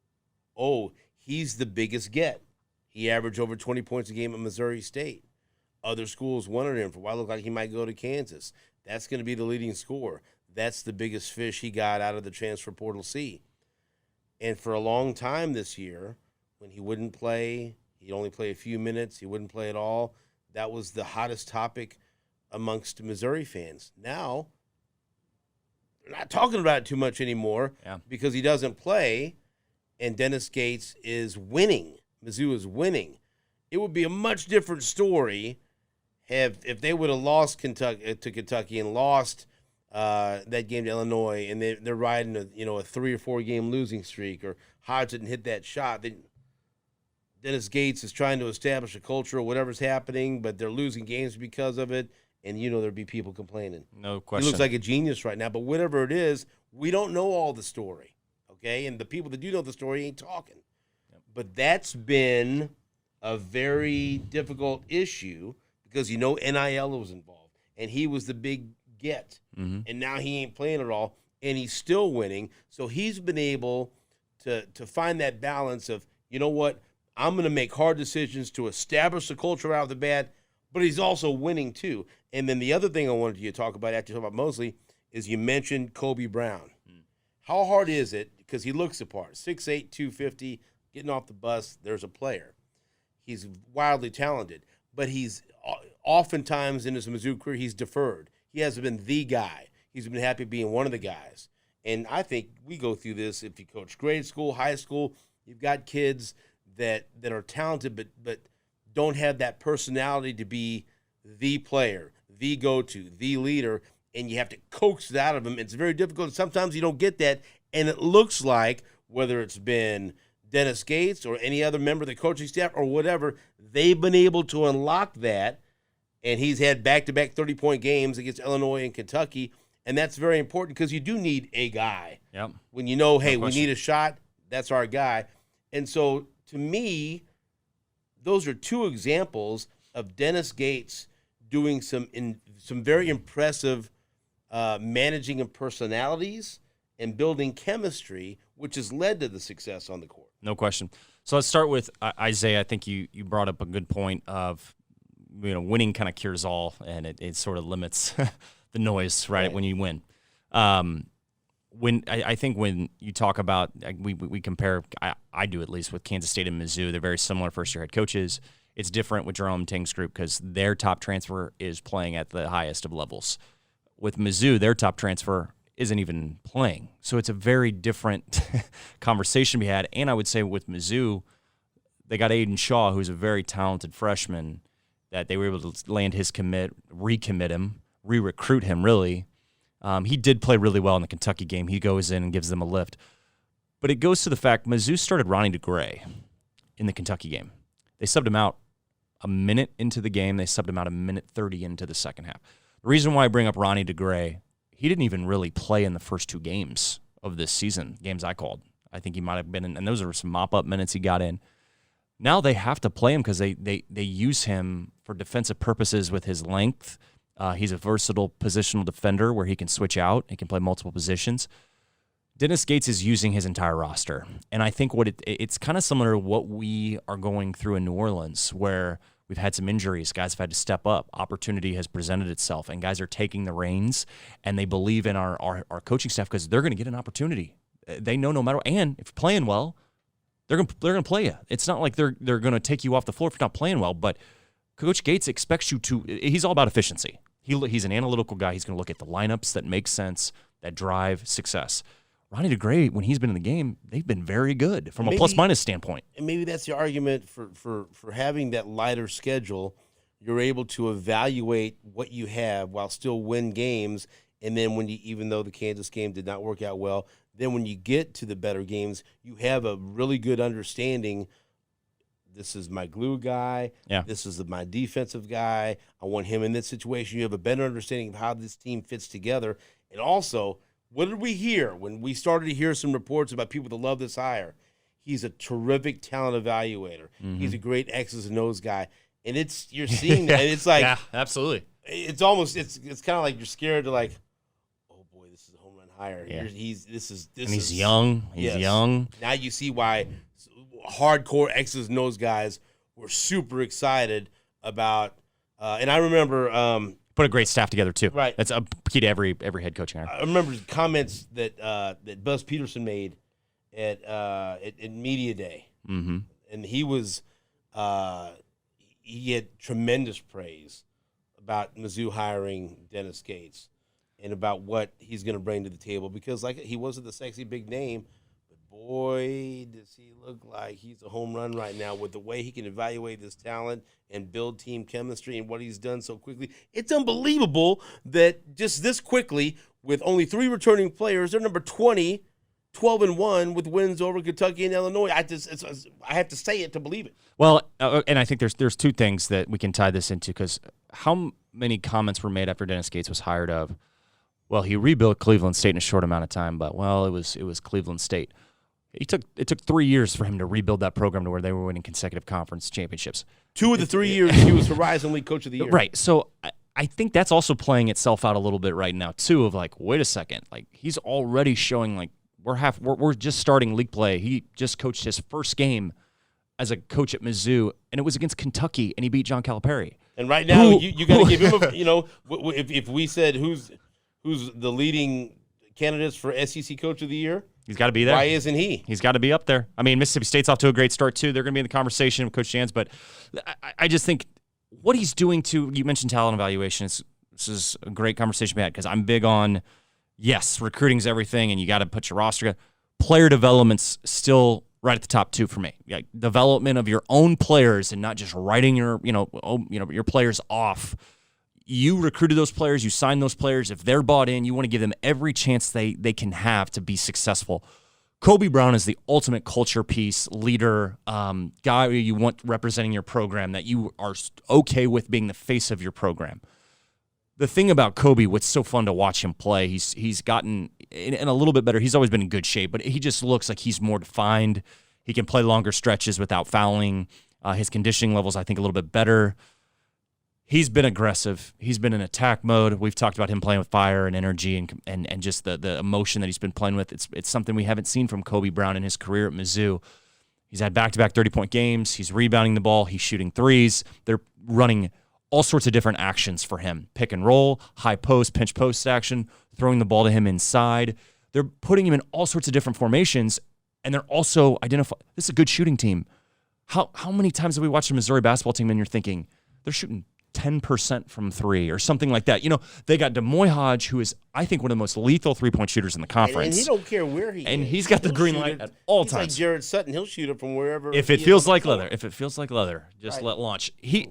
he's the biggest get. He averaged over 20 points a game at Missouri State. Other schools wanted him for a while. Looked like he might go to Kansas. That's going to be the leading scorer. That's the biggest fish he got out of the transfer portal C. And for a long time this year, when he wouldn't play, he'd only play a few minutes, he wouldn't play at all, that was the hottest topic amongst Missouri fans. Now, they're not talking about it too much anymore because he doesn't play, and Dennis Gates is winning. Mizzou is winning. It would be a much different story if they would have lost Kentucky to Kentucky and lost that game to Illinois, and they're riding a 3 or 4 game losing streak, or Hodge didn't hit that shot, then Dennis Gates is trying to establish a culture or whatever's happening, but they're losing games because of it, and there'd be people complaining. No question. He looks like a genius right now, but whatever it is, we don't know all the story, okay? And the people that do know the story ain't talking. Yep. But that's been a very difficult issue because NIL was involved, and he was the big get, and now he ain't playing at all, and he's still winning. So he's been able to find that balance of, you know what, I'm going to make hard decisions to establish the culture out of the bat, but he's also winning too. And then the other thing I wanted you to talk about after you talk about Mosley is you mentioned Kobe Brown. How hard is it, because he looks the part, 6'8", 250, getting off the bus, there's a player. He's wildly talented, but he's oftentimes in his Mizzou career, he's deferred. He hasn't been the guy. He's been happy being one of the guys. And I think we go through this if you coach grade school, high school, you've got kids that are talented but don't have that personality to be the player, the go-to, the leader, and you have to coax it out of them. It's very difficult. Sometimes you don't get that, and it looks like whether it's been Dennis Gates or any other member of the coaching staff or whatever, they've been able to unlock that, and he's had back-to-back 30-point games against Illinois and Kentucky, and that's very important because you do need a guy. Yep. When hey, we need a shot, that's our guy. And so, to me, those are 2 examples of Dennis Gates doing some very impressive managing of personalities and building chemistry, which has led to the success on the court. No question. So let's start with Isaiah. I think you brought up a good point of, winning kind of cures all, and it sort of limits the noise, right, when you win. I think when you talk about, we compare, I do at least, with Kansas State and Mizzou. They're very similar first-year head coaches. It's different with Jerome Ting's group because their top transfer is playing at the highest of levels. With Mizzou, their top transfer isn't even playing. So it's a very different conversation we had. And I would say with Mizzou, they got Aiden Shaw, who's a very talented freshman, that they were able to land his commit, recommit him, re-recruit him, really. He did play really well in the Kentucky game. He goes in and gives them a lift. But it goes to the fact Mizzou started Ronnie DeGray in the Kentucky game. They subbed him out a minute into the game. They subbed him out a minute 30 into the second half. The reason why I bring up Ronnie DeGray, he didn't even really play in the first 2 games of this season, games I called. I think he might have been in, and those are some mop-up minutes he got in. Now they have to play him because they use him for defensive purposes with his length. He's a versatile positional defender where he can switch out. He can play multiple positions. Dennis Gates is using his entire roster. And I think it's kind of similar to what we are going through in New Orleans, where we've had some injuries. Guys have had to step up. Opportunity has presented itself, and guys are taking the reins, and they believe in our coaching staff because they're going to get an opportunity. They know no matter – and if you're playing well, they're going to play you. It's not like they're going to take you off the floor if you're not playing well, but Coach Gates expects you to – he's all about efficiency. He's an analytical guy. He's going to look at the lineups that make sense, that drive success. Ronnie DeGray, when he's been in the game, they've been very good from a plus-minus standpoint. And maybe that's the argument for having that lighter schedule. You're able to evaluate what you have while still win games. And then even though the Kansas game did not work out well, then when you get to the better games, you have a really good understanding. This is my glue guy. Yeah. This is my defensive guy. I want him in this situation. You have a better understanding of how this team fits together. And also, what did we hear when we started to hear some reports about people that love this hire? He's a terrific talent evaluator. Mm-hmm. He's a great X's and O's guy. And you're seeing that. And it's like, yeah, absolutely. It's almost, it's kind of like you're scared to like, oh boy, this is a home run hire. Yeah. He's young. He's young. Now you see why hardcore X's and O's guys were super excited about. And I remember put a great staff together too. Right, that's a key to every head coaching hire. I remember comments that Buzz Peterson made at media day, mm-hmm. and he had tremendous praise about Mizzou hiring Dennis Gates and about what he's going to bring to the table because he wasn't the sexy big name, but boy, does he look like he's a home run right now with the way he can evaluate this talent and build team chemistry and what he's done so quickly. It's unbelievable that just this quickly, with only 3 returning players, they're number 20, 12-1 with wins over Kentucky and Illinois. I have to say it to believe it. Well, and I think there's 2 things that we can tie this into, because how many comments were made after Dennis Gates was hired of, well, he rebuilt Cleveland State in a short amount of time, but, well, it was Cleveland State. It took 3 years for him to rebuild that program to where they were winning consecutive conference championships. 2 of the 3 years he was Horizon League Coach of the Year. Right. So I think that's also playing itself out a little bit right now too. Of like, wait a second, like he's already showing like we're just starting league play. He just coached his first game as a coach at Mizzou, and it was against Kentucky, and he beat John Calipari. And right now, you got to give him if we said who's the leading candidates for SEC Coach of the Year. He's got to be there. Why isn't he? He's got to be up there. I mean, Mississippi State's off to a great start, too. They're going to be in the conversation with Coach Jans, but I just think what he's doing you mentioned talent evaluation. This is a great conversation we had, because I'm big on, yes, recruiting's everything, and you got to put your roster together. Player development's still right at the top 2 for me. Like, development of your own players and not just writing your players off. You recruited those players, you signed those players. If they're bought in, you want to give them every chance they can have to be successful. Kobe Brown is the ultimate culture piece, leader, guy you want representing your program, that you are okay with being the face of your program. The thing about Kobe, what's so fun to watch him play, he's gotten in a little bit better. He's always been in good shape, but he just looks like he's more defined. He can play longer stretches without fouling. His conditioning level's, I think, a little bit better. He's been aggressive. He's been in attack mode. We've talked about him playing with fire and energy and just the emotion that he's been playing with. It's something we haven't seen from Kobe Brown in his career at Mizzou. He's had back-to-back 30-point games. He's rebounding the ball. He's shooting threes. They're running all sorts of different actions for him. Pick and roll, high post, pinch post action, throwing the ball to him inside. They're putting him in all sorts of different formations, and they're also identifying, this is a good shooting team. How many times have we watched a Missouri basketball team and you're thinking, they're shooting 10% from 3 or something like that? You know, they got DeMoy Hodge, who is, I think, one of the most lethal 3-point shooters in the conference. And he don't care where he is. And he's got the green light at all times. He's like Jarrett Sutton. He'll shoot it from wherever. If it feels like leather, just let launch. He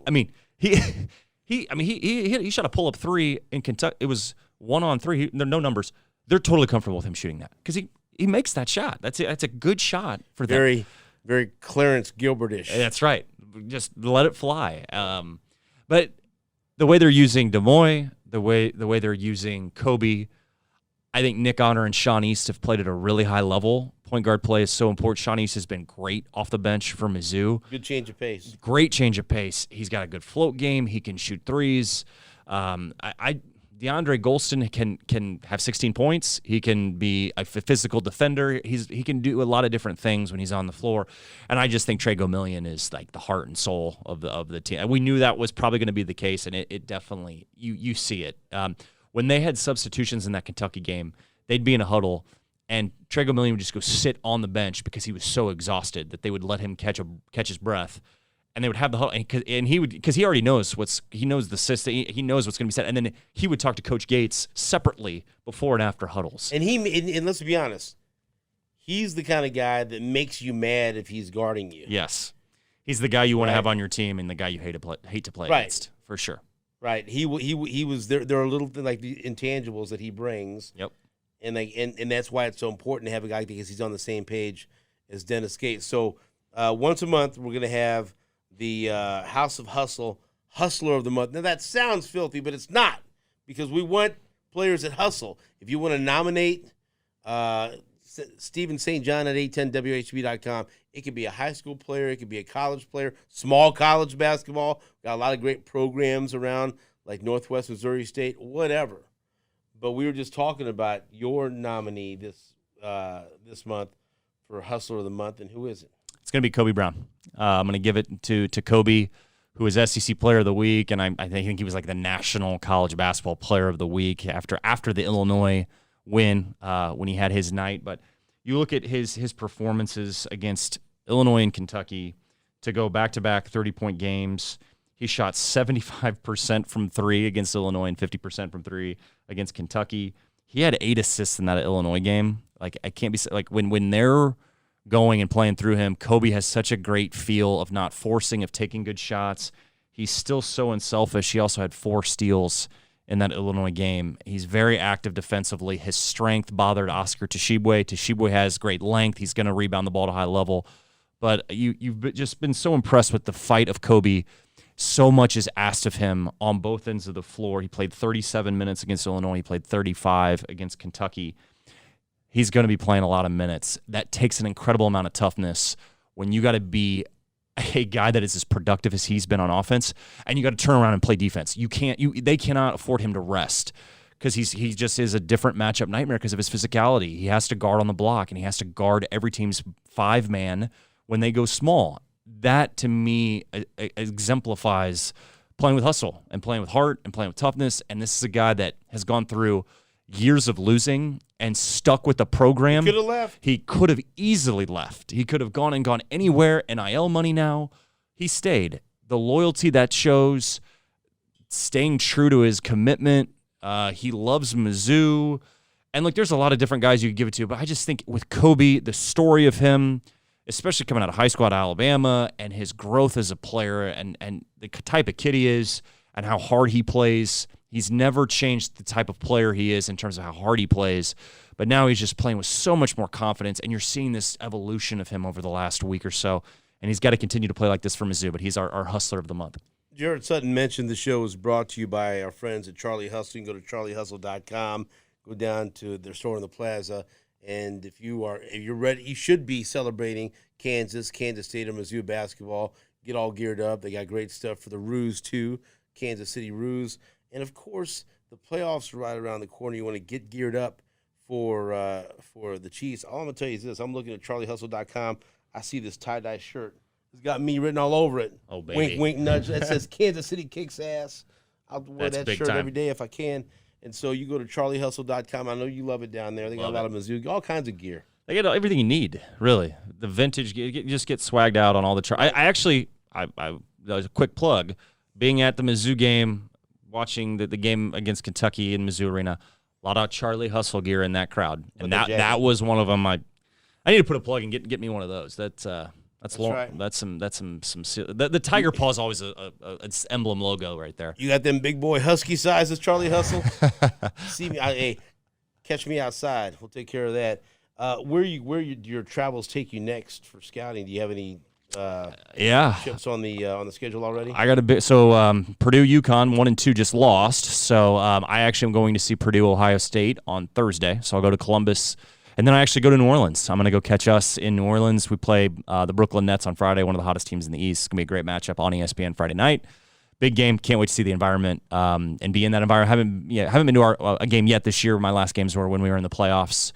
shot a pull-up 3 in Kentucky. It was 1-on-3. There are no numbers. They're totally comfortable with him shooting that because he makes that shot. That's a good shot for them. Very, very Clarence Gilbert-ish. That's right. Just let it fly. But the way they're using DeMoy, the way they're using Kobe, I think Nick Honor and Sean East have played at a really high level. Point guard play is so important. Sean East has been great off the bench for Mizzou. Good change of pace. Great change of pace. He's got a good float game. He can shoot threes. DeAndre Golston can have 16 points. He can be a physical defender. He can do a lot of different things when he's on the floor. And I just think Trey Gomillion is like the heart and soul of the team. And we knew that was probably going to be the case, and it definitely you see it. When they had substitutions in that Kentucky game, they'd be in a huddle, and Trey Gomillion would just go sit on the bench because he was so exhausted that they would let him catch his breath. And they would have the huddle, and he would, because he already knows he knows the system, he knows what's going to be said, and then he would talk to Coach Gates separately before and after huddles. And and let's be honest, he's the kind of guy that makes you mad if he's guarding you. Yes, he's the guy you want to have on your team, and the guy you hate to play against, for sure. Right. He was there. There are little things like the intangibles that he brings. Yep. And that's why it's so important to have a guy because he's on the same page as Dennis Gates. So once a month we're going to have the House of Hustler of the Month. Now, that sounds filthy, but it's not, because we want players that hustle. If you want to nominate Stephen St. John at 810WHB.com, it could be a high school player, it could be a college player, small college basketball. Got a lot of great programs around, like Northwest Missouri State, whatever. But we were just talking about your nominee this month for Hustler of the Month, and who is it? It's going to be Kobe Brown. I'm going to give it to Kobe, who was SEC Player of the Week, and I think he was like the National College Basketball Player of the Week after the Illinois win when he had his night. But you look at his performances against Illinois and Kentucky to go back-to-back 30-point games. He shot 75% from 3 against Illinois and 50% from 3 against Kentucky. He had 8 assists in that Illinois game. Like, I can't be like when they're going and playing through him. Kobe has such a great feel of not forcing, of taking good shots. He's still so unselfish. He also had 4 steals in that Illinois game. He's very active defensively. His strength bothered Oscar Tshiebwe. Tshiebwe has great length. He's going to rebound the ball to a high level. But you've just been so impressed with the fight of Kobe. So much is asked of him on both ends of the floor. He played 37 minutes against Illinois. He played 35 against Kentucky. He's going to be playing a lot of minutes. That takes an incredible amount of toughness when you got to be a guy that is as productive as he's been on offense, and you got to turn around and play defense. They cannot afford him to rest because he just is a different matchup nightmare because of his physicality. He has to guard on the block, and he has to guard every team's 5-man when they go small. That, to me, exemplifies playing with hustle and playing with heart and playing with toughness, and this is a guy that has gone through years of losing and stuck with the program. He could have left. He could have easily left. He could have gone anywhere. NIL money now. He stayed. The loyalty that shows, staying true to his commitment. He loves Mizzou. And, look, there's a lot of different guys you could give it to, but I just think with Kobe, the story of him, especially coming out of high school at Alabama, and his growth as a player and the type of kid he is and how hard he plays. He's never changed the type of player he is in terms of how hard he plays, but now he's just playing with so much more confidence, and you're seeing this evolution of him over the last week or so, and he's got to continue to play like this for Mizzou, but he's our hustler of the month. Jarrett Sutton mentioned the show was brought to you by our friends at Charlie Hustle. You can go to charliehustle.com, go down to their store in the plaza, and if you're ready, you should be celebrating Kansas State, or Mizzou basketball. Get all geared up. They got great stuff for the Roos, too, Kansas City Roos. And, of course, the playoffs are right around the corner. You want to get geared up for the Chiefs. All I'm going to tell you is this. I'm looking at charliehustle.com. I see this tie-dye shirt. It's got me written all over it. Oh, baby. Wink, wink, nudge. That says Kansas City kicks ass. I'll wear That's that shirt time. every day if I can. And so you go to charliehustle.com. I know you love it down there. They got a lot of Mizzou, all kinds of gear. They get everything you need, really. The vintage, you just get swagged out on all the I actually, that was a quick plug, being at the Mizzou game, watching the game against Kentucky in Mizzou Arena, a lot of Charlie Hustle gear in that crowd, and that was one of them. I need to put a plug and get me one of those. That's long. right. That's some. The tiger paw is always a emblem logo right there. You got them big boy husky sizes, Charlie Hustle. See me, hey, catch me outside. We'll take care of that. Where your travels take you next for scouting? Do you have any chips on the schedule already? I got a bit. So Purdue, UConn, 1 and 2 just lost. So I actually am going to see Purdue, Ohio State on Thursday. So I'll go to Columbus, and then I actually go to New Orleans. I'm going to go catch us in New Orleans. We play the Brooklyn Nets on Friday, one of the hottest teams in the East. It's going to be a great matchup on ESPN Friday night. Big game. Can't wait to see the environment and be in that environment. Haven't been to a game yet this year. My last games were when we were in the playoffs.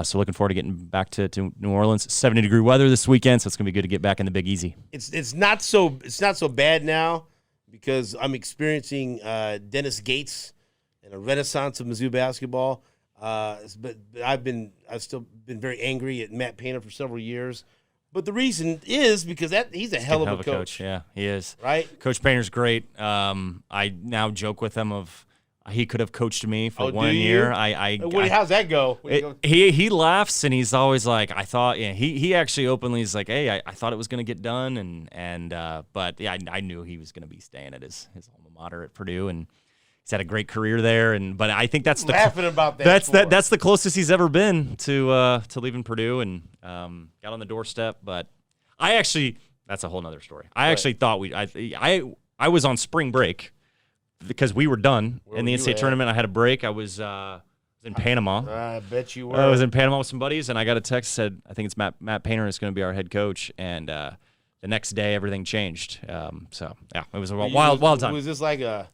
So looking forward to getting back to New Orleans. 70-degree weather this weekend, so it's gonna be good to get back in the Big Easy. It's not so bad now because I'm experiencing Dennis Gates and a renaissance of Mizzou basketball. But I've still been very angry at Matt Painter for several years. But the reason is because he's a hell of a coach. Yeah, he is. Right? Coach Painter's great. I now joke with him of he could have coached me for 1 year. How's that go? He laughs and he's always like, I thought. Yeah, he actually openly is like, hey, I thought it was going to get done, but yeah, I knew he was going to be staying at his alma mater at Purdue, and he's had a great career there. But I think that's laughing about that. That's the closest he's ever been to leaving Purdue, and got on the doorstep. But that's a whole nother story. I actually thought I was on spring break. Because we were done in the NCAA tournament. I had a break. I was in Panama. I bet you were. I was in Panama with some buddies, and I got a text that said, I think it's Matt Painter is going to be our head coach. And the next day, everything changed. So, yeah, it was a wild time. Was this like an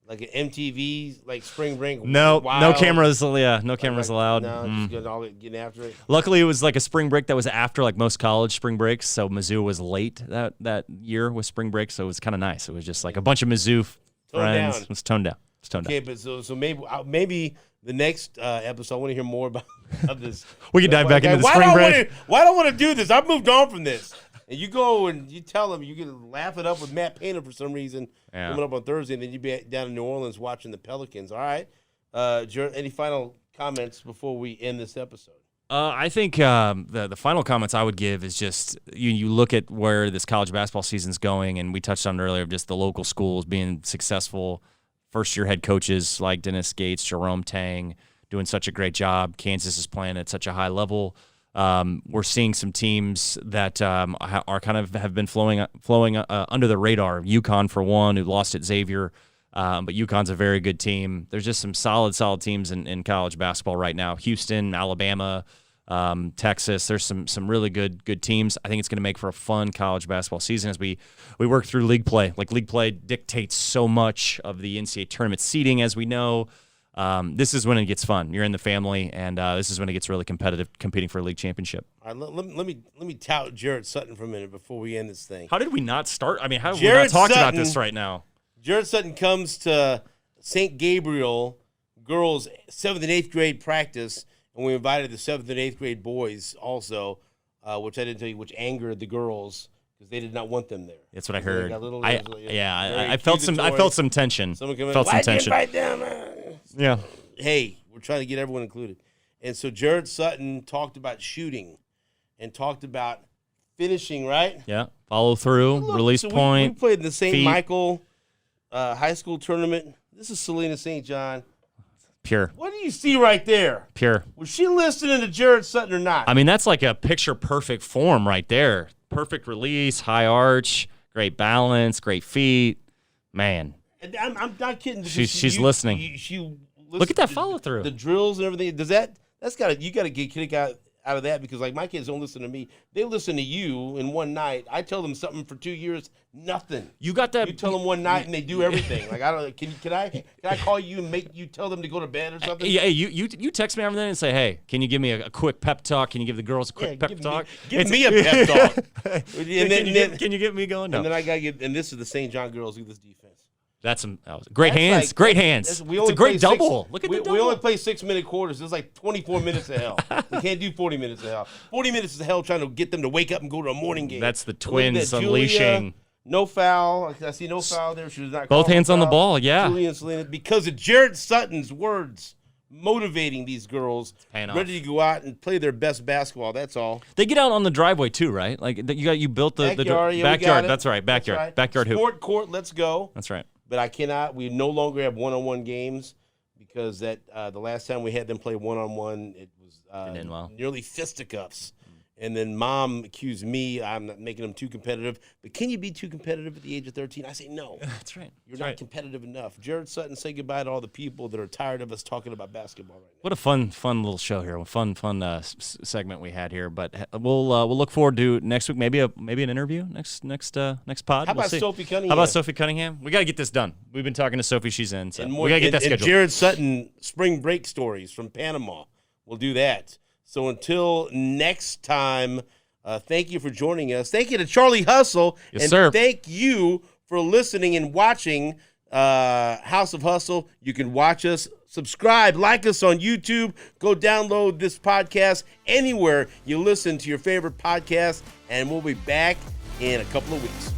MTV, like spring break? No cameras. Yeah, no cameras allowed. No, just getting after it. Luckily, it was like a spring break that was after like most college spring breaks. So Mizzou was late that year with spring break. So it was kind of nice. It was just like a bunch of Mizzou friends. It was toned down. Okay, but so maybe the next episode, I want to hear more about this. We can dive back into the spring break. Why don't I want to do this? I've moved on from this. And you go and you tell them you can laugh it up with Matt Painter for some reason coming up on Thursday, and then you be down in New Orleans watching the Pelicans. All right, Jarrett, any final comments before we end this episode? I think the final comments I would give is just you look at where this college basketball season's going, and we touched on it earlier, just the local schools being successful, first-year head coaches like Dennis Gates, Jerome Tang, doing such a great job. Kansas is playing at such a high level. We're seeing some teams that are kind of have been flowing under the radar. UConn, for one, who lost at Xavier. But UConn's a very good team. There's just some solid teams in college basketball right now. Houston, Alabama, Texas. There's some really good teams. I think it's going to make for a fun college basketball season as we work through league play. Like, league play dictates so much of the NCAA tournament seeding, as we know. This is when it gets fun. You're in the family, and this is when it gets really competitive, competing for a league championship. All right, let me tout Jarrett Sutton for a minute before we end this thing. How did we not start? I mean, how have Jarrett we not talked Sutton, about this right now? Jarrett Sutton comes to St. Gabriel girls' 7th and 8th grade practice, and we invited the 7th and 8th grade boys also, which I didn't tell you, which angered the girls because they did not want them there. That's what I heard. I felt some tension. Someone came in, felt some why tension. Invite them? Yeah. Hey, we're trying to get everyone included. And so Jarrett Sutton talked about shooting and talked about finishing, right? Yeah. Follow through, release point. We played in the St. feet. Michael high school tournament. This is Selena St. John. Pure. What do you see right there? Pure. Was she listening to Jarrett Sutton or not? I mean, that's like a picture-perfect form right there. Perfect release, high arch, great balance, great feet. Man. And I'm not kidding. She's listening. Look at that follow-through. The drills and everything. You got to get kick out of that because, like, my kids don't listen to me. They listen to you in one night. I tell them something for 2 years, nothing. You got that. You tell them one night and they do everything. Like, I don't. Can I call you and make you tell them to go to bed or something? Yeah, you text me every day and say, hey, can you give me a quick pep talk? Can you give the girls a quick pep talk? Give me a pep talk. Can you get me going? No. And then I gotta get. And this is the St. John girls do this defense. That's some great hands. Great hands. It's a great double. Look at the double. We only play 6-minute quarters. It's like 24 minutes of hell. We can't do 40 minutes of hell. 40 minutes of hell trying to get them to wake up and go to a morning game. That's the twins unleashing. No foul. I see no foul there. She was not. Both hands on the ball. Yeah. Julia and Selena, because of Jarrett Sutton's words, motivating these girls, ready to go out and play their best basketball. That's all. They get out on the driveway too, right? Like you built the backyard. That's right. Backyard. Backyard hoop. Sport court. Let's go. That's right. But I cannot. We no longer have one-on-one games because the last time we had them play one-on-one, it was nearly fisticuffs. And then Mom accused me I'm not making them too competitive. But can you be too competitive at the age of 13? I say no. That's right. You're not competitive enough. Jarrett Sutton, say goodbye to all the people that are tired of us talking about basketball right now. What a fun little show here. A fun segment we had here. But we'll look forward to next week. Maybe an interview next pod. How about Sophie Cunningham? How about Sophie Cunningham? We got to get this done. We've been talking to Sophie. She's in. So we got to get that scheduled. And Jarrett Sutton spring break stories from Panama. We'll do that. So until next time, thank you for joining us. Thank you to Charlie Hustle. Yes, sir. Thank you for listening and watching House of Hustle. You can watch us, subscribe, like us on YouTube. Go download this podcast anywhere you listen to your favorite podcast, and we'll be back in a couple of weeks.